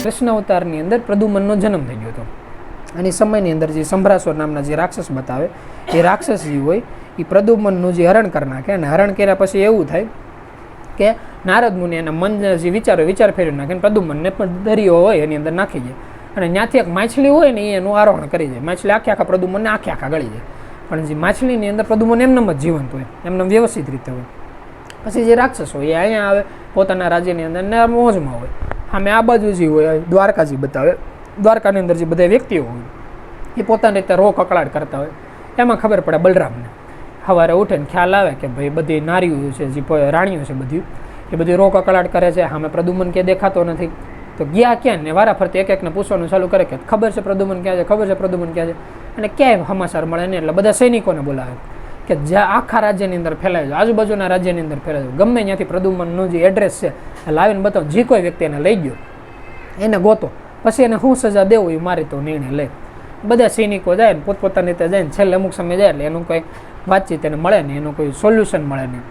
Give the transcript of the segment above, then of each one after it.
કૃષ્ણ અવતારની અંદર પ્રદ્યુમનનો જન્મ થઈ ગયો હતો. અને સમયની અંદર જે સંભરાસુર નામના જે રાક્ષસ બતાવે એ રાક્ષસ જે હોય એ પ્રદ્યુમનનું જે હરણ કરી નાખે, અને હરણ કર્યા પછી એવું થાય કે નારદ મુનિ એના મન જે વિચાર ફેરવી નાખે, પ્રદ્યુમનને પણ દરિયો હોય એની અંદર નાખી જાય, અને ત્યાંથી એક માછલી હોય ને એનું આરોહણ કરી જાય. માછલી આખા પ્રદ્યુમનને આખા ગળી જાય, પણ જે માછલીની અંદર પ્રદ્યુમન એમનેમ જ જીવંત હોય, એમને વ્યવસ્થિત રીતે હોય. પછી જે રાક્ષસ હોય એ અહીંયા આવે પોતાના રાજ્યની અંદર ને મોજમાં હોય. સામે આ બાજુ જે હોય દ્વારકાજી બતાવે, દ્વારકાની અંદર જે બધા વ્યક્તિઓ હોય એ પોતાની રીતે રો કકળાટ કરતા હોય. એમાં ખબર પડે બલરામને, સવારે ઉઠે ને ખ્યાલ આવે કે ભાઈ બધી નારીઓ છે, જે રાણીઓ છે બધી, એ બધી રો કકળાટ કરે છે. સામે પ્રદ્યુમન ક્યાં દેખાતો નથી, તો ગયા ક્યાં ને વારા ફરતી એકને પૂછવાનું ચાલુ કરે કે ખબર છે પ્રદ્યુમન ક્યાં છે, ખબર છે પ્રદ્યુમન ક્યાં છે. અને ક્યાંય સમાચાર મળે નહીં, એટલે બધા સૈનિકોને બોલાવે કે જ્યાં આખા રાજ્યની અંદર ફેલાય છે, આજુબાજુના રાજ્યની અંદર ફેલાય છે, ગમે ત્યાંથી પ્રદ્યુમનનું જે એડ્રેસ છે લાવીને બતાવો. જે કોઈ વ્યક્તિ એને લઈ ગયો એને ગોતો, પછી એને શું સજા દેવું એ મારી તો નિર્ણય લે. બધા સૈનિકો જાય ને પોતપોતાની રીતે જાય ને છેલ્લે અમુક સમય જાય એટલે એનું કોઈ વાતચીત એને મળે નહીં, એનું કોઈ સોલ્યુશન મળે નહીં.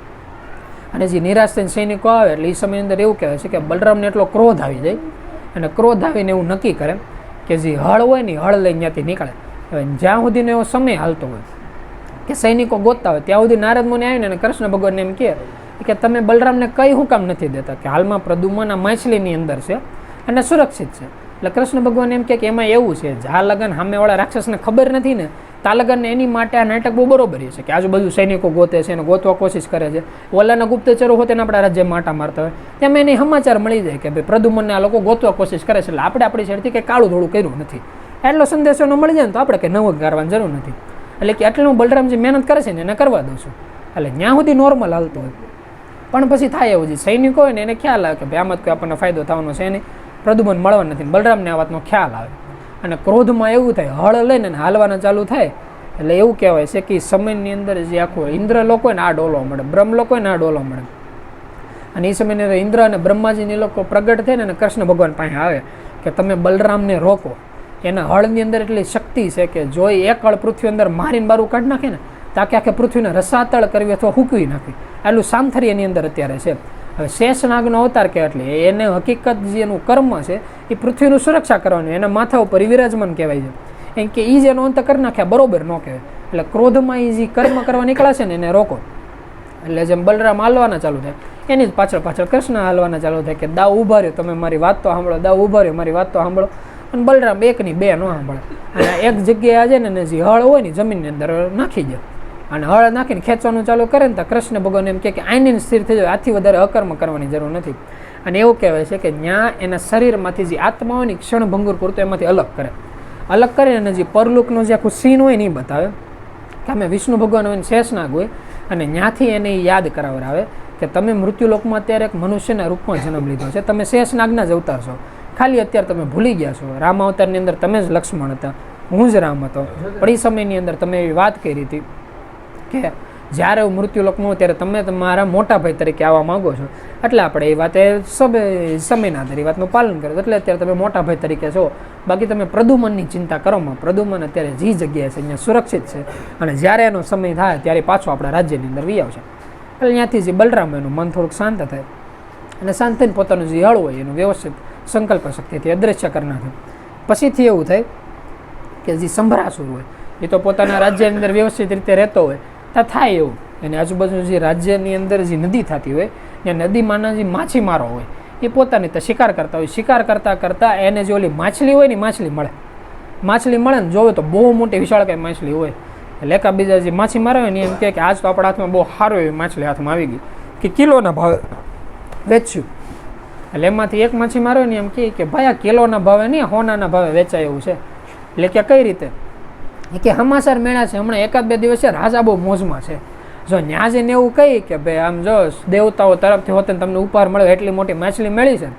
અને જે નિરાશ થઈને સૈનિકો આવે એટલે એ સમયની અંદર એવું કહેવાય છે કે બલરામને એટલો ક્રોધ આવી જાય, અને ક્રોધ આવીને એવું નક્કી કરે કે જે હળ હોય ને હળ લઈને ત્યાંથી નીકળે. હવે જ્યાં સુધીનો એવો સમય હાલતો હોય કે સૈનિકો ગોતતા હોય ત્યાં સુધી નારદ મુનિ આવીને અને કૃષ્ણ ભગવાનને એમ કહે કે તમે બલરામને કઈ હું કામ નથી દેતા, કે હાલમાં પ્રદ્યુમન આ માછલીની અંદર છે અને સુરક્ષિત છે. એટલે કૃષ્ણ ભગવાન એમ કે એમાં એવું છે જા લગન સામેવાળા રાક્ષસને ખબર નથી ને તા લગન એની માટે આ નાટક બહુ બરોબર છે કે આજુબાજુ સૈનિકો ગોતે છે અને ગોતવા કોશિશ કરે છે. ઓલાના ગુપ્તચરો હોતે આપણા રાજ્યમાં આટા મારતા હોય તેમ એને સમાચાર મળી જાય કે ભાઈ પ્રદ્યુમનને આ લોકો ગોતવા કોશિશ કરે છે, એટલે આપણે આપણી સાઈડથી કંઈ કાળું ધોળું કર્યું નથી. એટલો સંદેશો મળી જાય ને તો આપણે કંઈ નવું કરવાની જરૂર નથી. એટલે કે આટલું બલરામ જે મહેનત કરે છે ને એને કરવા દઉં છું. એટલે ત્યાં સુધી નોર્મલ હાલતો હોય, પણ પછી થાય એવું છે સૈનિકો હોય ને એને ખ્યાલ આવે કે ભાઈ આમાં કોઈ આપણને ફાયદો થવાનો છે નહીં, પ્રદ્યુમન મળવા નથી. બલરામને આ વાતનો ખ્યાલ આવે અને ક્રોધમાં એવું થાય હળ લઈને હાલવાના ચાલુ થાય. એટલે એવું કહેવાય છે કે સમયની અંદર જે આખું ઇન્દ્ર લોકો હોય ને આ ડોલવા મળે, બ્રહ્મ લોકો હોય ને આ ડોલવા મળે. અને એ સમયની અંદર ઇન્દ્ર અને બ્રહ્માજીની લોકો પ્રગટ થઈને અને કૃષ્ણ ભગવાન પાસે આવે કે તમે બલરામને રોકો. એના હળની અંદર એટલી શક્તિ છે કે જો એક હળ પૃથ્વી અંદર મારીને બારું કાઢી નાખે ને તાકે આખે પૃથ્વીને રસાતળ કરવી અથવા હૂકવી નાખી, એટલું સામથરી એની અંદર અત્યારે છે. હવે શેષનાગનો અવતાર કે એટલે એને હકીકત જે એનું કર્મ છે એ પૃથ્વીનું સુરક્ષા કરવાનું, એના માથા ઉપર વિરાજમાન કહેવાય છે. એમ કે એ જ એનો અંત કરી નાખ્યા બરોબર ન કહેવાય. એટલે ક્રોધમાં એ જે કર્મ કરવા નીકળે છે ને એને રોકો. એટલે જેમ બલરામ હાલવાના ચાલુ થાય એની જ પાછળ કૃષ્ણ હાલવાના ચાલુ થાય કે દાવ ઉભા રહ્યો, તમે મારી વાત તો સાંભળો, દાવ ઉભા રહ્યો, મારી વાત તો સાંભળો. અને બલરામ એકની બે ન સાંભળે અને એક જગ્યાએ આજે ને જે હળ હોય ને જમીનની અંદર નાખી જાય અને હળ નાખીને ખેંચવાનું ચાલુ કરે ને તો કૃષ્ણ ભગવાન એમ કે આઈને સ્થિર થઈ જાય, આથી વધારે અકર્મ કરવાની જરૂર નથી. અને એવું કહેવાય છે કે જ્યાં એના શરીરમાંથી જે આત્મા હોય ને ક્ષણ ભંગુર પૂરતો એમાંથી અલગ કરે અને જે પરલોકનો જે આખું સીન હોય ને એ બતાવે કે અમે વિષ્ણુ ભગવાન હોય ને શેષનાગ હોય અને ત્યાંથી એને યાદ કરાવડાવે કે તમે મૃત્યુલોકમાં અત્યારે એક મનુષ્યના રૂપમાં જન્મ લીધો છે, તમે શેષનાગના જ અવતાર છો, ખાલી અત્યારે તમે ભૂલી ગયા છો. રામ અવતારની અંદર તમે જ લક્ષ્મણ હતા, હું જ રામ હતો, પણ એ સમયની અંદર તમે એવી વાત કરી હતી કે જ્યારે હું મૃત્યુલોકમાં હોઉં ત્યારે તમે તમારા મોટા ભાઈ તરીકે આવવા માગો છો, એટલે આપણે એ વાતે સમયના આધારે એ વાતનું પાલન કર્યું, એટલે અત્યારે તમે મોટા ભાઈ તરીકે છો. બાકી તમે પ્રદ્યુમનની ચિંતા કરોમાં, પ્રદ્યુમન અત્યારે જે જગ્યાએ છે અહીંયા સુરક્ષિત છે અને જ્યારે એનો સમય થાય ત્યારે પાછો આપણા રાજ્યની અંદર વી આવશે. એટલે ત્યાંથી જે બલરામ એનું મન થોડુંક શાંત થાય અને શાંત થઈને પોતાનું જે હળ હોય એનું વ્યવસ્થિત સંકલ્પ શક્તિથી અદૃશ્ય કરી નાખે. પછીથી એવું થાય કે જે સંભરાસુર હોય એ તો પોતાના રાજ્યની અંદર વ્યવસ્થિત રીતે રહેતો હોય ત્યાં થાય એવું એની આજુબાજુ જે રાજ્યની અંદર જે નદી થતી હોય ત્યાં નદીમાંના જે માછીમારો હોય એ પોતાની રીતે શિકાર કરતા હોય. શિકાર કરતાં એને જે ઓલી માછલી હોય ને માછલી મળે ને જોવે તો બહુ મોટી વિશાળકાય માછલી હોય. એટલે એકાબીજા જે માછીમારો હોય ને એમ કહે કે આજ તો આપણા હાથમાં બહુ સારો એવી માછલી હાથમાં આવી ગઈ કે કિલોના ભાવે વેચ્યું. એટલે એમાંથી એક માછીમારો હોય ને એમ કે ભાઈ આ કિલોના ભાવે નહીં હોનાના ભાવે વેચાય એવું છે. એટલે કે કઈ રીતે કે સમાચાર મેળા છે હમણાં એકાદ બે દિવસ છે રાજા બહુ મોજમાં છે, જો ન્યા જઈને એવું કહી કે ભાઈ આમ જો દેવતાઓ તરફથી હોતે તમને ઉપહાર મળ્યો એટલી મોટી માછલી મળી છે,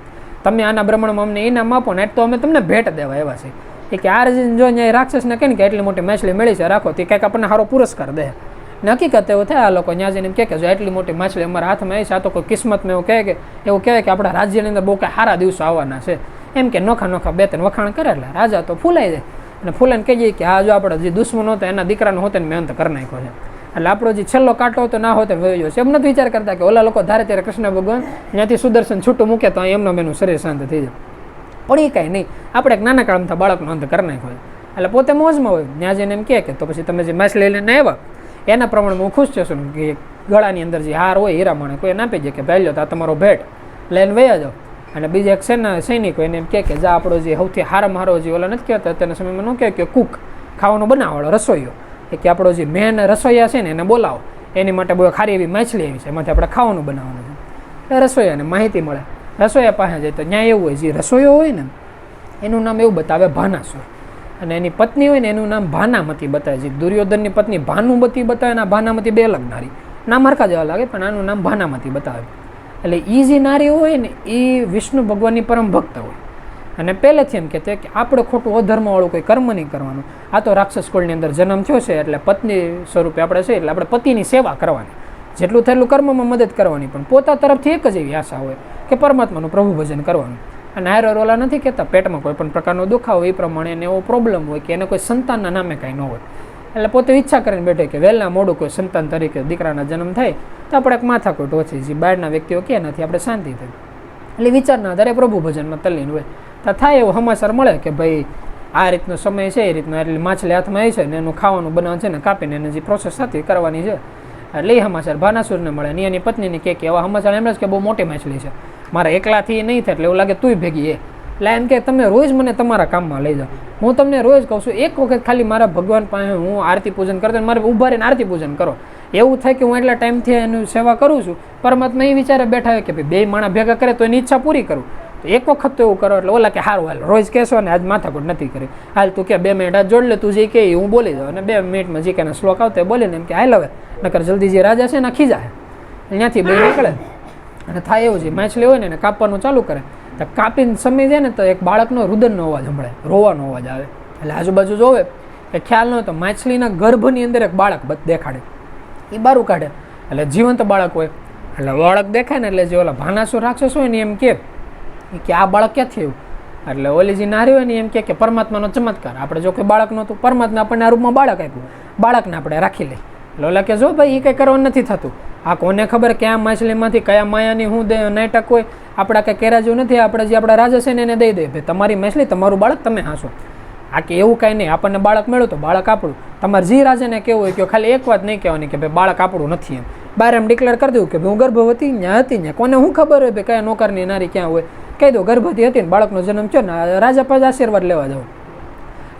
તમે આના બ્રહ્માંડમાં અમને ઇનામ આપો ને તો અમે તમને ભેટ દેવા એવા છે. એ કે આ જો ન્યાય રાક્ષસને કહે ને કે એટલી મોટી માછલી મળી છે રાખો તે કંઈક આપણને સારો પુરસ્કાર દે. હકીકત એવું થાય આ લોકો ન્યા જઈને એમ કહે કે જો એટલી મોટી માછલી અમારા હાથમાં આવી છે આ તો કોઈ કિસ્મતમાં એવું કહેવાય કે આપણા રાજ્યની અંદર બહુ કાંઈ સારા દિવસો આવવાના છે. એમ કે નોખા બે ત્રણ વખાણ કરે એટલે રાજા તો ફૂલાઈ જાય અને ફૂલાઈને કહીએ કે હા જો આપણે જે દુશ્મન હતો એના દીકરાનો હોતે ને મેં અંત કરી નાખ્યો છે, એટલે આપણો જે છેલ્લો કાંટો હતો ના હોતે વયો ગયો છે. એમ નથી વિચાર કરતા કે ઓલા લોકો ધારે ત્યારે કૃષ્ણ ભગવાન ત્યાંથી સુદર્શન છૂટું મૂકે તો એમનો એનું શરીર શાંત થઈ જાય. પણ એ કાંઈ નહીં, આપણે એક નાના કાળમથી બાળકનો અંત કરી નાખ્યો એટલે પોતે મોજમાં હોય. ત્યાં જઈને એમ કહે કે તો પછી તમે જે માછલી લઈને આવ્યા એના પ્રમાણે હું ખુશ થશું કે ગળાની અંદર જે હાર હોય હીરામણે કોઈ આપી દે કે ભાઈ લો તો આ તમારો ભેટ લઈને વયા જાઓ. અને બીજા એક સૈનિક હોય એને એમ કહે કે જા આપણો જે સૌથી હારામાં હારો જે ઓલા નથી કહેતા અત્યારના સમયમાં ન કહે કે કૂક ખાવાનું બનાવવાળો રસોઈયો કે આપણો જે મેન રસોઈયા છે ને એને બોલાવો, એની માટે બહુ ખારી એવી માછલી આવી છે, એમાંથી આપણે ખાવાનું બનાવવાનું છે. એટલે રસોઈયાને માહિતી મળે, રસોઈયા પાસે જાય તો ત્યાં એવું હોય જે રસોઈયો હોય ને એનું નામ એવું બતાવે ભાનાસુર, અને એની પત્ની હોય ને એનું નામ ભાનામતી બતાવે છે. દુર્યોધનની પત્ની ભાનુમતી બતાવે ને આ ભાનામતી બે અલગ નારી નામ હરખા જેવા લાગે પણ આનું નામ ભાનામતી બતાવે. એટલે એ જે નારી હોય ને એ વિષ્ણુ ભગવાનની પરમ ભક્ત હોય અને પહેલેથી એમ કહેते કે આપણે ખોટું અધર્મવાળું કોઈ કર્મ નહીં કરવાનું, આ તો રાક્ષસ કુળની અંદર જન્મ થયો છે એટલે પત્ની સ્વરૂપે આપણે છે એટલે આપણે પતિની સેવા કરવાની, જેટલું થયેલું કર્મમાં મદદ કરવાની, પણ પોતા તરફથી એક જ એવી આશા હોય કે પરમાત્માનું પ્રભુ ભજન કરવાનું. અને હારો ઓલા નથી કહેતા પેટમાં કોઈ પણ પ્રકારનો દુખાવો એ પ્રમાણે એને એવો પ્રોબ્લેમ હોય કે એને કોઈ સંતાનના નામે કાંઈ ન હોય એટલે પોતે ઈચ્છા કરીને બેઠે કે વહેલા મોડું કોઈ સંતાન તરીકે દીકરાના જન્મ થાય તો આપણે એક માથાકૂટ ઓછી જે બહારના વ્યક્તિઓ કે નથી આપણે શાંતિ થાય. એટલે વિચારના આધારે પ્રભુ ભજનમાં તલ્લીન હોય તો થાય એવું સમાચાર મળે કે ભાઈ આ રીતનો સમય છે, એ રીતનો એટલે માછલી હાથમાં આવી છે ને એનું ખાવાનું બનાવવાનું છે ને કાપીને એને જે પ્રોસેસ હતી કરવાની છે. એટલે એ સમાચાર ભાનાસુરને મળે ને એની પત્નીને કહે કે એવા સમાચાર એમ જ કે બહુ મોટી માછલી છે, મારા એકલાથી નહીં થાય એટલે એવું લાગે તુંય ભેગી એ. એટલે એમ કે તમે રોજ મને તમારા કામમાં લઈ જાઓ, હું તમને રોજ કહું છું એક વખત ખાલી મારા ભગવાન પાસે હું આરતી પૂજન કરતો મારે ઊભા રહીને આરતી પૂજન કરો. એવું થાય કે હું એટલા ટાઈમથી એની સેવા કરું છું, પરમાત્મા એ વિચારે બેઠા હોય કે ભાઈ બે માણસ ભેગા કરે તો એની ઈચ્છા પૂરી કરું, તો એક વખત તો એવું કરો. એટલે ઓલા કે સારું હાલ રોજ કહેશો ને આજ માથાકૂટ નથી કરી, હાલ તું કે 2 મિનિટ હાથ જોડ લે, તું જે કહે હું બોલી જાઉં અને 2 મિનિટમાં જે કે શ્લોક આવતો એ બોલીને એમ કે હાલ હવે નકર જલ્દી જે રાજા છે ને ખીજાય ત્યાંથી બે નીકળે. અને થાય એવું છે માછલી હોય ને એને કાપવાનું ચાલુ કરે તો કાપીને સમય જાય ને તો એક બાળકનો રુદનનો અવાજ સંભળાય, રોવાનો અવાજ આવે. એટલે આજુબાજુ જોવે એ ખ્યાલ ન હોય તો માછલીના ગર્ભની અંદર એક બાળક દેખાડે, એ બારું કાઢે એટલે જીવંત બાળક હોય. એટલે બાળક દેખાય ને એટલે જે ઓલા ભાનાસુર રાક્ષસ હોય ને એમ કે આ બાળક ક્યાંથી આવ્યું, એટલે ઓલી જે નારી હોય ને એમ કે પરમાત્માનો ચમત્કાર, આપણે જો કોઈ બાળક નહોતું પરમાત્મા આપણને આ રૂપમાં બાળક આપ્યું, બાળકને આપણે રાખી લઈ. એટલે ઓલા કે જો ભાઈ એ કંઈ કરવાનું નથી થતું, આ કોને ખબર ક્યાં માછલીમાંથી કયા માયાની હું નાટક હોય, આપણા કંઈ કર્યા જેવું નથી, આપણે જે આપણા રાજા છે ને એને દઈ દે ભાઈ તમારી માછલી તમારું બાળક તમે હાંસો. આ કે એવું કાંઈ નહીં, આપણને બાળક મળ્યું તો બાળક આપણું. તમારે જે રાજાને કેવું હોય કે ખાલી એક વાત નહીં કહેવાની કે ભાઈ બાળક આપણું નથી, એમ બહાર એમ ડિક્લેર કરી દઉં કે હું ગર્ભવતી ત્યાં હતી ને કોને હું ખબર હોય ભાઈ કયા નોકરની નારી ક્યાં હોય, કહી દો ગર્ભવતી હતી ને બાળકનો જન્મ થયો ને રાજા પાસે આશીર્વાદ લેવા જાઉં.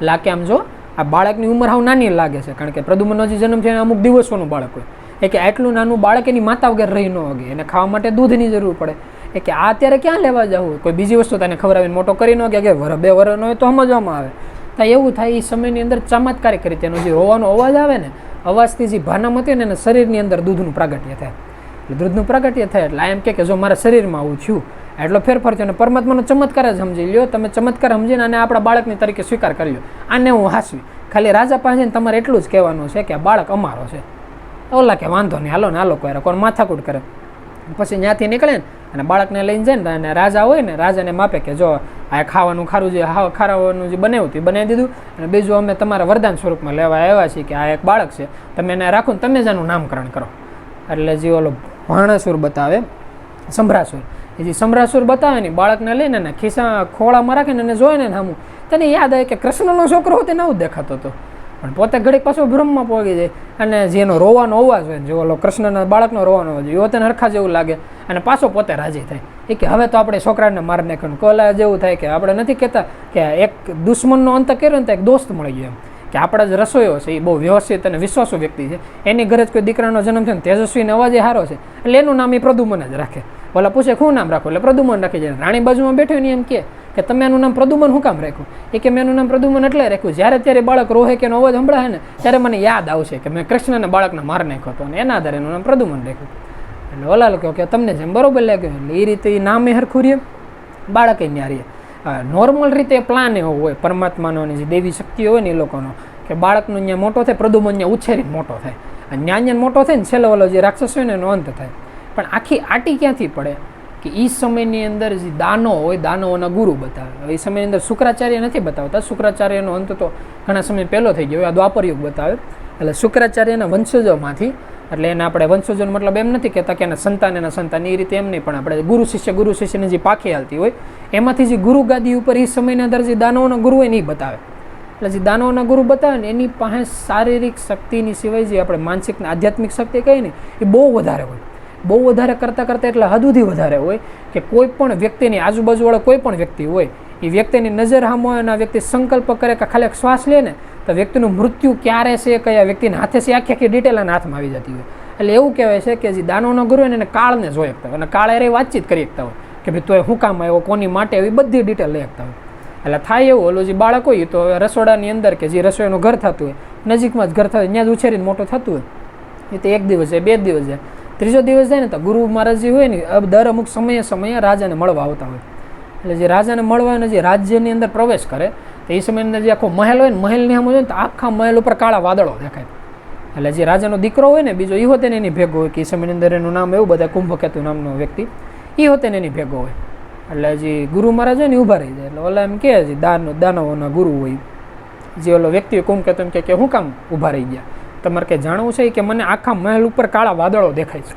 લાગે આમ જો આ બાળકની ઉંમર હાવ નાની લાગે છે, કારણ કે પ્રદ્યુમ્નનો જે જન્મ થયો અમુક દિવસોનું બાળક હોય, એ કે આટલું નાનું બાળક એની માતા વગર રહી ન વગે, એને ખાવા માટે દૂધની જરૂર પડે, એ કે આ અત્યારે ક્યાં લેવા જવું, કોઈ બીજી વસ્તુ તને ખવડાવીને મોટો કરી ન કે વર 2 વર્ષ હોય તો સમજવામાં આવે. તો એવું થાય એ સમયની અંદર ચમત્કારી કરી તેનો જે રોવાનો અવાજ આવે ને અવાજથી જે ભાનામતી ને એને શરીરની અંદર દૂધનું પ્રાગટ્ય થાય. એટલે દૂધનું પ્રાગટ્ય થાય એટલે એમ કે જો મારા શરીરમાં આવું થયું એટલો ફેરફાર થયો અને પરમાત્માનો ચમત્કાર જ સમજી લ્યો તમે, ચમત્કાર સમજીને અને આપણા બાળકની તરીકે સ્વીકાર કરી લો, આને હું હાસવી. ખાલી રાજા પાસે તમારે એટલું જ કહેવાનું છે કે આ બાળક અમારો છે. ઓલા કે વાંધો નહીં હાલો ને હાલો કરે, કોણ માથાકૂટ કરે. પછી ત્યાંથી નીકળે ને અને બાળકને લઈને જાય ને અને રાજા હોય ને રાજાને માપે કે જો આ ખાવાનું ખારું જે ખાવાનું જે બનાવ્યું હતું એ બનાવી દીધું, અને બીજું અમે તમારા વરદાન સ્વરૂપમાં લેવા આવ્યા છીએ કે આ એક બાળક છે, તમે એને રાખો ને તમે જ આનું નામકરણ કરો. એટલે જે ઓલો ભાણાસુર બતાવે સંભરાસુર, એ જે સંભરાસુર બતાવે ને બાળકને લઈને ને ખિસ્સા ખોળામાં રાખીને એને જોઈ ને સામું તને યાદ આવે કે કૃષ્ણનો છોકરો હતો તેને આવું દેખાતો હતો, પણ પોતે ઘડીક પાછો ભ્રમમાં પહોંચી જાય. અને જેનો રોવાનો અવાજ હોય જે ઓલો કૃષ્ણના બાળકનો રોવાનો અવાજ એવો તેને હરખા જેવું લાગે અને પાછો પોતે રાજી થાય એ કે હવે તો આપણે છોકરાને મારી નાખ્યું. કોલા જેવું થાય કે આપણે નથી કહેતા કે એક દુશ્મનનો અંત કર્યો ને તો એક દોસ્ત મળી ગયો, એમ કે આપણા જે રસોઈયો છે એ બહુ વ્યવસ્થિત અને વિશ્વાસુ વ્યક્તિ છે, એની ઘરે જ કોઈ દીકરાનો જન્મ થયો ને તેજસ્વીનો અવાજ એ સારો છે એટલે એનું નામ એ પ્રદ્યુમન જ રાખે. ઓલા પૂછે શું નામ રાખો એટલે પ્રદ્યુમન રાખી જાય. રાણી બાજુમાં બેઠો ને એમ કે તમે એનું નામ પ્રદ્યુમન શું કામ રાખ્યું, એ કે મેં એનું નામ પ્રદ્યુમન એટલે રાખ્યું જ્યારે ત્યારે બાળક રોહે કે એનો અવાજ સંભળાય ને ત્યારે મને યાદ આવશે કે મેં કૃષ્ણને બાળકને માર નાખ્યો હતો અને એના આધારે એનું નામ પ્રદ્યુમન રાખ્યું. એટલે ઓલા લોકો કે તમને જેમ બરોબર લાગ્યું એટલે એ રીતે એ નામે હરખું રહે, બાળકે ન્યારીએ. નોર્મલ રીતે પ્લાન એવો હોય પરમાત્માનો અને જે દેવી શક્તિ હોય ને એ લોકોનો કે બાળકનો અહીંયા મોટો થાય, પ્રદ્યુમન અહીંયા ઉછેરીને મોટો થાય અને ત્યાં મોટો થાય ને છેલ્લો ઓલો જે રાક્ષસ હોય ને એનો અંત થાય. પણ આખી આટી ક્યાંથી પડે કે એ સમયની અંદર જે દાનો હોય દાનવોના ગુરુ બતાવે. એ સમયની અંદર શુક્રાચાર્ય નથી બતાવતા, શુક્રાચાર્યનો અંત તો ઘણા સમય પહેલો થઈ ગયો, આ દ્વાપર યુગ બતાવે. એટલે શુક્રાચાર્યના વંશજોમાંથી એટલે એને આપણે વંશજોનો મતલબ એમ નથી કહેતા કે એના સંતાન એ રીતે એમ નહીં, પણ આપણે ગુરુ શિષ્યની જે પાખી હાલતી હોય એમાંથી જે ગુરુ ગાદી ઉપર એ સમયની અંદર જે દાનવોના ગુરુ હોય ને એ બતાવે. એટલે જે દાનવોના ગુરુ બતાવે ને એની પાસે શારીરિક શક્તિની સિવાય જે આપણે માનસિક ને આધ્યાત્મિક શક્તિ કહીએ ને એ બહુ વધારે હોય. બહુ વધારે કરતાં એટલે હદ સુધી વધારે હોય કે કોઈ પણ વ્યક્તિની આજુબાજુવાળા કોઈ પણ વ્યક્તિ હોય એ વ્યક્તિની નજર સામે હોય અને આ વ્યક્તિ સંકલ્પ કરે કે ખાલી એક શ્વાસ લે ને તો વ્યક્તિનું મૃત્યુ ક્યારે છે, કયા વ્યક્તિના હાથે છે, આખી ડિટેલ એના હાથમાં આવી જતી હોય. એટલે એવું કહેવાય છે કે જે દાનવનો ગુરુ હોય ને એને કાળને જોઈ શકતા હોય અને કાળ એ વાતચીત કરી શકતા હોય કે ભાઈ તો શું કામ આવ્યો, કોની માટે એવી બધી ડિટેલ લઈ શકતા હોય. એટલે થાય એવું, ઓલું જે બાળક હોય તો રસોડાની અંદર કે જે રસોઈનું ઘર થતું હોય નજીકમાં જ ઘર થતું હોય ત્યાં જ ઉછેરીને મોટું થતું હોય એ તો 1 દિવસ જાય, 2 દિવસ જાય, 3જો દિવસ જાય ને તો ગુરુ મહારાજ જે હોય ને દર અમુક સમયે રાજાને મળવા આવતા હોય. એટલે જે રાજાને મળવા અને જે રાજ્યની અંદર પ્રવેશ કરે તો એ સમયની અંદર જે આખો મહેલ હોય ને મહેલની સામે જોઈએ ને તો આખા મહેલ ઉપર કાળા વાદળો દેખાય. એટલે જે રાજાનો દીકરો હોય ને બીજો એ હોતે ને એની ભેગો હોય કે એ સમયની અંદર એનું નામ એવું બધા કુંભકેતુ નામનો વ્યક્તિ એ હોતે ને એની ભેગો હોય. એટલે જે ગુરુ મહારાજ હોય ને ઊભા રહી જાય. એટલે ઓલા એમ કહે છે દાનવોના ગુરુ હોય જે ઓલો વ્યક્તિ કુંભકેતુ એમ કે શું કામ ઊભા રહી ગયા, તમારે કંઈ જાણવું છે કે મને આખા મહેલ ઉપર કાળા વાદળો દેખાય છે.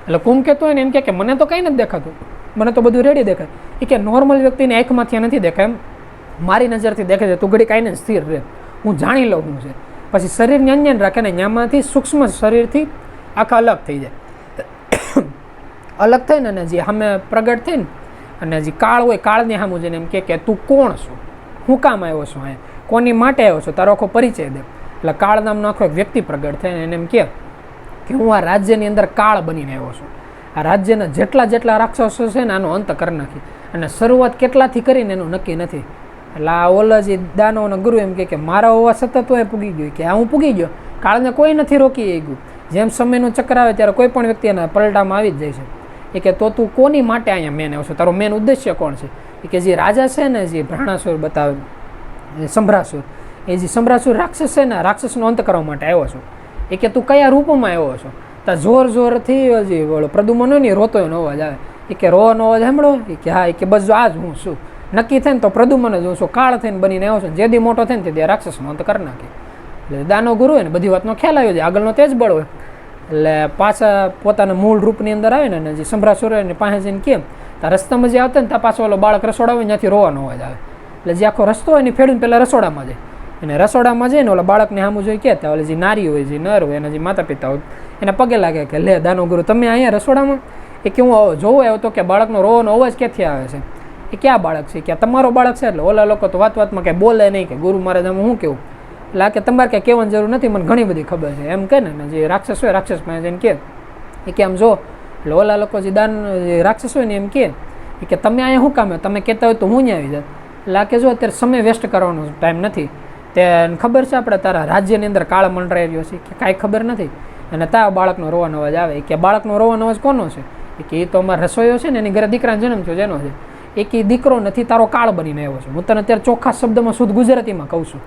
એટલે કુંભકેતુ હોય ને એમ કે મને તો કંઈ નથી દેખાતું, મને તો બધું રેડી દેખાય. એ કે નોર્મલ વ્યક્તિને આંખમાંથી નથી દેખાય, એમ મારી નજરથી દેખાય છે, તું ઘડી કાંઈને સ્થિર રહે, હું જાણી લઉં શું છે. પછી શરીરને અંજન રાખે ને ત્યાંમાંથી સૂક્ષ્મ શરીરથી આખા અલગ થઈ જાય. અલગ થઈને અને જે સામે પ્રગટ થઈને અને જે કાળ હોય કાળની સામે જઈને એમ કે તું કોણ છું, હું કામ આવ્યો છું, અહીંયા કોની માટે આવ્યો છું, તારો આખો પરિચય દે. એટલે કાળ નામનો આખો એક વ્યક્તિ પ્રગટ થઈને એને એમ કે હું આ રાજ્યની અંદર કાળ બનીને આવ્યો છું. આ રાજ્યના જેટલા રાક્ષસો છે ને આનો અંત કરી નાખી અને શરૂઆત કેટલાથી કરીને એનું નક્કી નથી. એટલે આ ઓલા જે દાનવોના ગુરુ એમ કે મારા હોવા સતત હોય પૂગી ગયો કે હું પૂગી ગયો, કાળને કોઈ નથી રોકી ગયું. જેમ સમયનું ચક્ર આવે ત્યારે કોઈ પણ વ્યક્તિ એના પલટામાં આવી જ જાય છે. એ કે તો તું કોની માટે અહીંયા મેન આવ્યો છો, તારો મેન ઉદ્દેશ્ય કોણ છે? એ કે જે રાજા છે ને જે ભ્રાણાસુર બતાવે સંભ્રાસુર, એ જે સંભ્રાસુર રાક્ષસ છે ને રાક્ષસનો અંત કરવા માટે આવ્યો છો. એ કે તું કયા રૂપમાં આવ્યો છો? તો જોરથી જે ઓલો પ્રદુમન હોય ને રોતો એનો અવાજ આવે. એ કે રોવાનો અવાજ સાંભળો? એ કે હા. એ કે બસ જો આ જ હું છું, નક્કી થાય ને તો પ્રદુમન જ હું છું, કાળ થઈને બનીને આવ્યો છું. જે દી મોટો થાય ને તે રાક્ષસનો અંત કરી નાખે. એટલે દાનવ ગુરુ હોય ને બધી વાતનો ખ્યાલ આવ્યો છે, આગળનો તે જ બળ હોય. એટલે પાછા પોતાના મૂળ રૂપની અંદર આવે ને જે સંભ્રાસુર હોય ને પાસે જઈને કેમ ત્યાં રસ્તામાં જે આવતા ને ત્યાં પાછો ઓલો બાળક રસોડા હોય ત્યાંથી રોવાનો અવાજ આવે. એટલે જે આખો રસ્તો હોય ને ફેડું પહેલાં રસોડામાં જાય અને રસોડામાં જઈને ઓલા બાળકને સામું જોઈ કહેતા ઓલે જે નારી હોય જે નર હોય એના જે માતા પિતા હોય એને પગે લાગે કે લે દાનવ ગુરુ તમે અહીંયા રસોડામાં? એ કે હું જોવો આવ્યો તો કે બાળકનો રોવાનો અવાજ ક્યાંથી આવે છે? એ ક્યાં બાળક છે? કે તમારો બાળક છે. એટલે ઓલા લોકો તો વાતમાં કંઈ બોલે નહીં કે ગુરુ મહારાજ આમાં હું કેવું. એટલે આ કે તમારે કંઈ કહેવાની જરૂર નથી, મને ઘણી બધી ખબર છે એમ કે ને જે રાક્ષસ હોય રાક્ષસ પાસે જઈને કે એ કે આમ જો. એટલે ઓલા લોકો જે જે રાક્ષસ હોય ને એમ કે તમે અહીંયા શું કામ? તમે કહેતા હોય તો હું ત્યાં આવી જાય. એટલે આ કે જો અત્યારે સમય વેસ્ટ કરવાનો ટાઈમ નથી, તે ખબર છે આપણે તારા રાજ્યની અંદર કાળ મંડરાઈ રહ્યો છે કે કાંઈ ખબર નથી અને તારા બાળકનો રોવાનો અવાજ આવે. કે બાળકનો રોવાનો અવાજ કોનો છે? કે એ તો અમારા રસોઈયો છે ને એની ઘરે દીકરાનો જન્મ થયો જેનો છે. એ કે દીકરો નથી, તારો કાળ બનીને આવ્યો છે. હું તને અત્યારે ચોખ્ખા શબ્દમાં શુદ્ધ ગુજરાતીમાં કહું છું,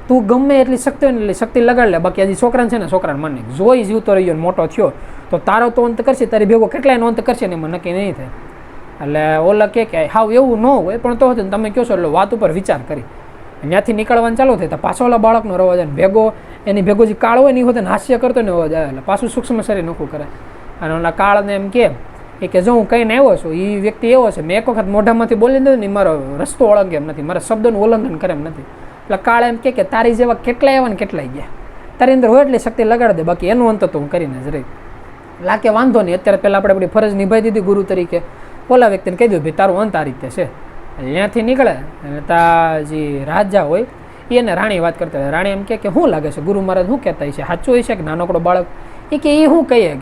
તું ગમે એટલી શક્તિ હોય ને એટલી શક્તિ લગાડ લે, બાકી હજી છોકરાને છે ને છોકરાને માની જોઈ જીવતો રહ્યો ને મોટો થયો તો તારો તો અંત કરશે, તારી ભેગો કેટલાયનો અંત કરશે ને એમાં નક્કી નહીં થાય. એટલે ઓલા કે હાવ એવું ન હોય પણ તો હતું તમે કહો છો એટલે વાત ઉપર વિચાર કરી ત્યાંથી નીકળવાનું ચાલુ થાય તો પાછો ઓલા બાળકનો અવાજ આવે ભેગો એની ભેગો જે કાળ હોય ને એ હોતે હાસ્ય કરતો ને અવાજ આવે એટલે પાછું સૂક્ષ્મ શરીર નોખું કરે. અને ઓલા કાળને એમ કે જો હું કહીને આવ્યો છું એ વ્યક્તિ એવો છે, મેં એક વખત મોઢામાંથી બોલી દઉં ને મારો રસ્તો ઓળંગે એમ નથી, મારા શબ્દોનું ઉલ્લંઘન કરે એમ નથી. એટલે કાળ એમ કે તારી જેવા કેટલાય આવ્યા ને કેટલાય ગયા, તારી અંદર હોય એટલી શક્તિ લગાડી દે, બાકી એનું અંત તો હું કરીને જ રહી. લાગે વાંધો નહીં, અત્યારે પહેલાં આપણે આપણી ફરજ નિભાવી દીધી ગુરુ તરીકે, ઓલા વ્યક્તિને કહી દઉં ભાઈ તારું અંત આ રીતે છે. ત્યાંથી નીકળે અને તા જે રાજા હોય એને રાણી વાત કરતા હોય. રાણી એમ કે શું લાગે છે ગુરુ મહારાજ શું કહેતા છે, સાચું હોય છે કે નાનકડો બાળક? એ કે એ શું કહીએ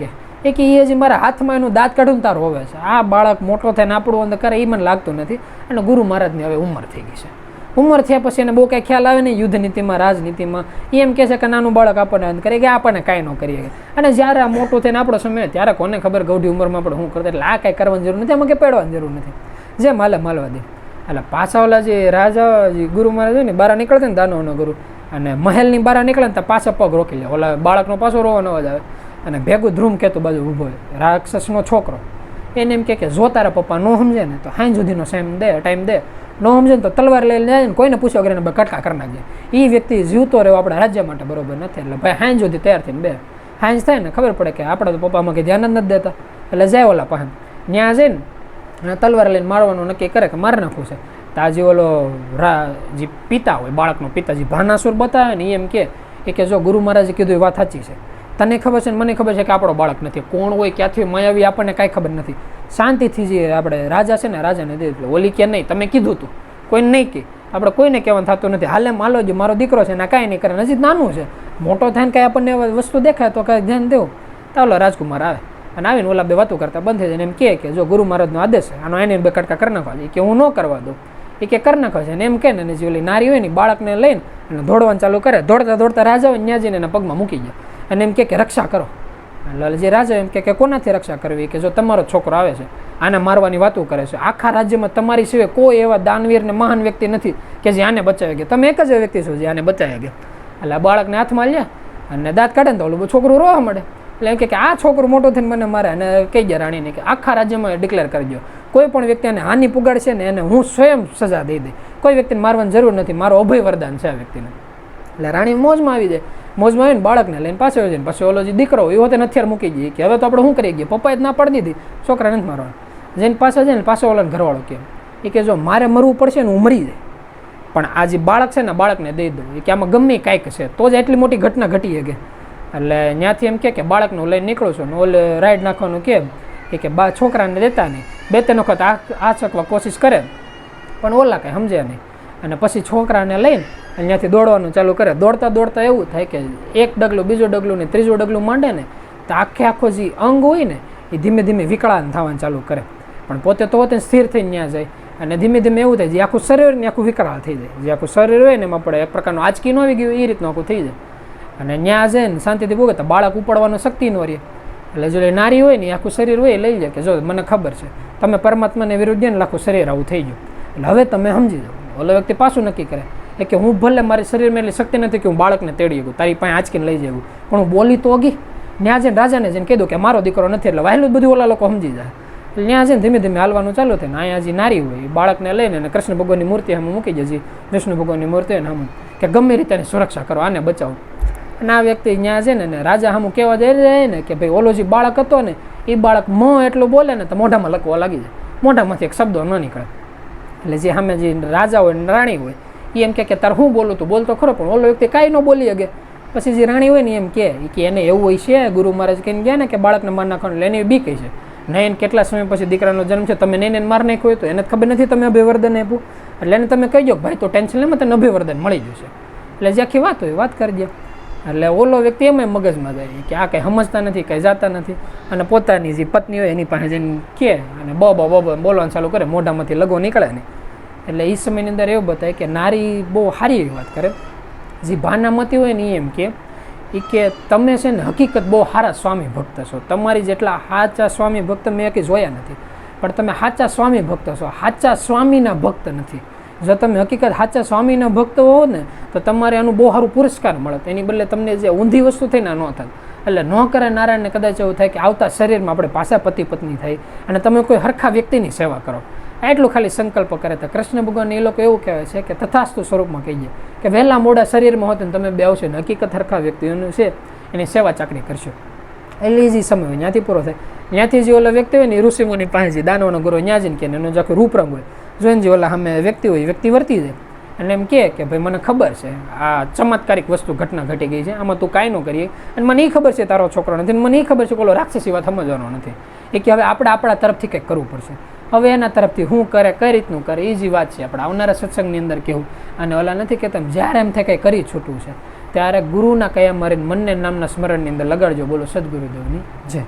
કે એ હજી મારા હાથમાં એનું દાંત કાઢું તાર હોવે છે, આ બાળક મોટો થઈને આપણું અંદર કરે એ મને લાગતું નથી. અને ગુરુ મહારાજની હવે ઉંમર થઈ ગઈ છે, ઉંમર થયા પછી એને બહુ કાંઈ ખ્યાલ આવે નહીં યુદ્ધ નીતિમાં રાજનીતિમાં. એ એમ કહે છે કે નાનું બાળક આપણને અંત કરે કે આપણને કાંઈ ન કરીએ. અને જ્યારે આ મોટું થઈને આપણો સમય ત્યારે કોને ખબર ગૌઢી ઉંમરમાં આપણે શું કરતા, એટલે આ કાંઈ કરવાની જરૂર નથી, એમાં કંઈ પેડવાની જરૂર નથી, જે માલે માલવા દે. એટલે પાછા ઓલા જે રાજા જે ગુરુ મહારાજ હોય ને બહાર નીકળતા ને દાનવનો ગુરુ અને મહેલની બહાર નીકળે ને તો પાછા પગ રોકી લે, ઓલા બાળકનો પાછો રોવાનો અવાજ આવે અને ભેગું ધ્રુમકેતુ બાજુ ઊભો હોય રાક્ષસનો છોકરો. એને એમ કે જો તારા પપ્પા ન સમજે ને તો હાઈ સુધીનો ટાઈમ દે, ન સમજે ને તો તલવાર લઈને જાય ને કોઈને પૂછ્યો વગર કટકા કરી નાખજે. એ વ્યક્તિ જીવતો રહ્યો આપણા રાજ્ય માટે બરોબર નથી, એટલે ભાઈ હાઈ સુધી તૈયાર થઈને બે. હાંજ થાય ને ખબર પડે કે આપણા તો પપ્પામાં કંઈ ધ્યાન જ નથી દેતા, એટલે જાય ઓલા પાસે, ત્યાં જઈને અને તલવાર લઈને મારવાનું નક્કી કરે કે મારી નાખવું છે. તો આજે ઓલો જે પિતા હોય, બાળકનો પિતાજી ભાનાસુર બતાવે ને એમ કે જો ગુરુ મહારાજે કીધું એ વાત સાચી છે, તને ખબર છે ને મને ખબર છે કે આપણો બાળક નથી, કોણ હોય ક્યાંથી માયાવી આપણને કાંઈ ખબર નથી, શાંતિથી જે આપણે રાજા છે ને રાજાને દે. એટલે ઓલી કે નહીં તમે કીધું તું, કોઈને નહીં કે આપણે કોઈને કહેવાનું થતું નથી, હાલે માલો જે મારો દીકરો છે ને કાંઈ નહીં કરે, નજીક નાનું છે, મોટો થાય ને કાંઈ આપણને વસ્તુ દેખાય તો કાંઈ ધ્યાન દેવું. તો ઓલો રાજકુમાર આવે અને આવીને ઓલા બે વાતો કરતા બંધ થઈ જાય ને એમ કે જો ગુરુ મહારાજનો આદેશ છે, આનો એને બે કટકા કરી નાખવા છે, કે હું ન કરવા દઉં, એ કે કરી નાખવા છે ને એમ કે ને જે ઓલી નારી હોય ને બાળકને લઈને અને દોડવાનું ચાલુ કરે, દોડતા દોડતા રાજા હોય ત્યાં જઈને એના પગમાં મૂકી જાય અને એમ કે રક્ષા કરો. એટલે જે રાજા એમ કે કોનાથી રક્ષા કરવી, કે જો તમારો છોકરો આવે છે આને મારવાની વાતો કરે છે, આખા રાજ્યમાં તમારી સિવાય કોઈ એવા દાનવીર ને મહાન વ્યક્તિ નથી કે જે આને બચાવી ગયા, તમે એક જ વ્યક્તિ છો જે આને બચાવી ગયા. એટલે બાળકને હાથમાં લે અને દાંત કાઢે ને તો ઓલું છોકરું રોવા મળે. એટલે એમ કે આ છોકરું મોટો થઈને મને મારે અને કહી ગયા રાણીને કે આખા રાજ્યમાં ડિક્લેર કરી દો, કોઈ પણ વ્યક્તિ આને હાનિ પુગાડશે ને એને હું સ્વયં સજા દઈ દઈ, કોઈ વ્યક્તિને મારવાની જરૂર નથી, મારો અભય વરદાન છે આ વ્યક્તિને. એટલે રાણી મોજમાં આવી જાય, મોજમાં આવીને બાળકને લઈને પાછો જાય ને પછી ઓલો જે દીકરો એ હોતે હથિયાર મૂકી દઈએ કે હવે તો આપણે શું કરી ગઈએ, પપ્પાએ જ ના પાડી દીધી છોકરાને નથી મારવાનું. જઈને પાછા જાય ને પાછો ઓલાને ઘરવાળો કે જો મારે મરવું પડશે ને હું મરી જાય પણ આ જે બાળક છે ને બાળકને દઈ દઉં, કે આમાં ગમે કાંઈક છે તો જ એટલી મોટી ઘટના ઘટી શકે. એટલે ત્યાંથી એમ કે બાળકનું લઈને નીકળું છું ને ઓલે રાઈડ નાખવાનું કે બા છોકરાને દેતા નહીં, બે ત્રણ વખત આ ચકવા કોશિશ કરે પણ ઓલા કાંઈ સમજે નહીં. અને પછી છોકરાને લઈને અને ત્યાંથી દોડવાનું ચાલુ કરે. દોડતા દોડતા એવું થાય કે એક ડગલું બીજું ડગલું ને ત્રીજું ડગલું માંડે ને તો આખો જે અંગ હોય ને એ ધીમે ધીમે વિકળાન થવાનું ચાલુ કરે, પણ પોતે તો હોતે સ્થિર થઈને ત્યાં જાય અને ધીમે ધીમે એવું થાય જે આખું શરીર ને આખું વિકરાળ થઈ જાય, જે આખું શરીર હોય ને એમાં પડે એક પ્રકારનું આંચકી ન આવી ગયું એ રીતનું આખું થઈ જાય. અને ત્યાં જાય ને શાંતિથી ભોગે તો બાળક ઉપાડવાનો શક્તિ ન રહે. એટલે જો નારી હોય ને આખું શરીર હોય એ લઈ જાય કે જો મને ખબર છે તમે પરમાત્માને વિરુદ્ધ ને આખું શરીર આવું થઈ ગયું, એટલે હવે તમે સમજી જાઓ. ઓલો વ્યક્તિ પાછું નક્કી કરે કે હું ભલે મારી શરીરમાં એટલી શક્તિ નથી કે હું બાળકને તેડી શકું, તારી પાસે આંચકીને લઈ જવું, પણ હું બોલી તો અગી ત્યાં જઈને રાજાને જઈને કીધું કે મારો દીકરો નથી, એટલે વહેલું બધું ઓલા લોકો સમજી જાય. એટલે ત્યાં જઈને ધીમે ધીમે હાલવાનું ચાલુ થાય ને અહીંયા જે નારી હોય એ બાળકને લઈને અને કૃષ્ણ ભગવાનની મૂર્તિ સામે મૂકી જાય, વિષ્ણુ ભગવાનની મૂર્તિ હોય ને સામે કે ગમે રીતે સુરક્ષા કરો, આને બચાવો. અને આ વ્યક્તિ ત્યાં છે ને રાજા સામું કહેવા જાય ને કે ભાઈ ઓલો જે બાળક હતો ને એ બાળક એટલું બોલે ને તો મોઢામાં લખવા લાગી જાય, મોઢામાંથી એક શબ્દો ન નીકળે. એટલે જે સામે જે રાજા હોય ને રાણી હોય એ એમ કે તારે હું બોલું તું બોલતો ખરો, પણ ઓલો વ્યક્તિ કાંઈ ન બોલી શકે. પછી જે રાણી હોય ને એમ કે એને એવું હોય છે ગુરુ મહારાજ કહીને ગયા ને કે બાળકને માર નાખવાનું, એટલે એને બી કહી છે નહીં કેટલા સમય પછી દીકરાનો જન્મ છે તમે નહીં માર નાખ્યો હોય તો એને ખબર નથી તમે અભિવર્ધન આપ્યું, એટલે એને તમે કહી દો ભાઈ તો ટેન્શન લેમાં તને અભિવર્ધન મળી જશે. એટલે જે આખી વાત હોય વાત કરી દો. એટલે ઓલો વ્યક્તિ એમ મગજમાં જાય કે આ કંઈ સમજતા નથી, કંઈ જાતા નથી, અને પોતાની જે પત્ની હોય એની પાસે જઈને કે અને બોલવાનું ચાલુ કરે, મોઢામાંથી લગો નીકળે નહીં. એટલે એ સમયની અંદર એવું બતાવે કે નારી બહુ સારી એવી વાત કરે, જે ભાનામતી હોય ને એમ કે તમે છે ને હકીકત બહુ સારા સ્વામી ભક્ત છો, તમારી જેટલા સાચા સ્વામી ભક્ત મેં કંઈ જોયા નથી, પણ તમે સાચા સ્વામી ભક્ત છો, સાચા સ્વામીના ભક્ત નથી. જો તમે હકીકત સાચા સ્વામીના ભક્ત હો ને તો તમારે આનું બહુ સારું પુરસ્કાર મળે, એની બદલે તમને જે ઊંધી વસ્તુ થઈને ન થાય. એટલે ન કરે નારાયણને કદાચ એવું થાય કે આવતા શરીરમાં આપણે પાછા પતિ પત્ની થાય અને તમે કોઈ હરખા વ્યક્તિની સેવા કરો, એટલું ખાલી સંકલ્પ કરે. તો કૃષ્ણ ભગવાન એ લોકો એવું કહેવાય છે કે તથાસ્તુ સ્વરૂપમાં કહીએ કે વહેલા મોડા શરીરમાં હોત ને તમે બે આવશો ને હકીકત હરખા વ્યક્તિઓનું છે એની સેવા ચાકરી કરશો. એટલે જે સમય હોય ત્યાંથી પૂરો થાય. ત્યાંથી જે ઓલા વ્યક્તિ હોય ને એ ઋષિમુનિ પાસે જે દાનવનો ગુરુ ત્યાં જઈને કે એનો જે આખું રૂપરંગ હોય જોઈને જે ઓલા સામે વ્યક્તિ હોય વ્યક્તિ વર્તી જાય અને એમ કે ભાઈ મને ખબર છે આ ચમત્કારિક વસ્તુ ઘટના ઘટી ગઈ છે, આમાં તું કાંઈ ન કરીએ, અને મને એ ખબર છે તારો છોકરો નથી, મને એ ખબર છે કે ઓલો રાક્ષસી વાત સમજવાનો નથી, એ કે હવે આપણે આપણા તરફથી કંઈક કરવું પડશે. હવે એના તરફથી શું કરે, કઈ રીતનું કરે એ જ વાત છે આપણે આવનારા સત્સંગની અંદર કહેવું. અને ઓલા નથી કહેતા જ્યારે એમ થાય કંઈ કરી છૂટવું છે ત્યારે ગુરુના કયા મારીને મનને નામના સ્મરણની અંદર લગાડજો. બોલો સદગુરુદેવની જય.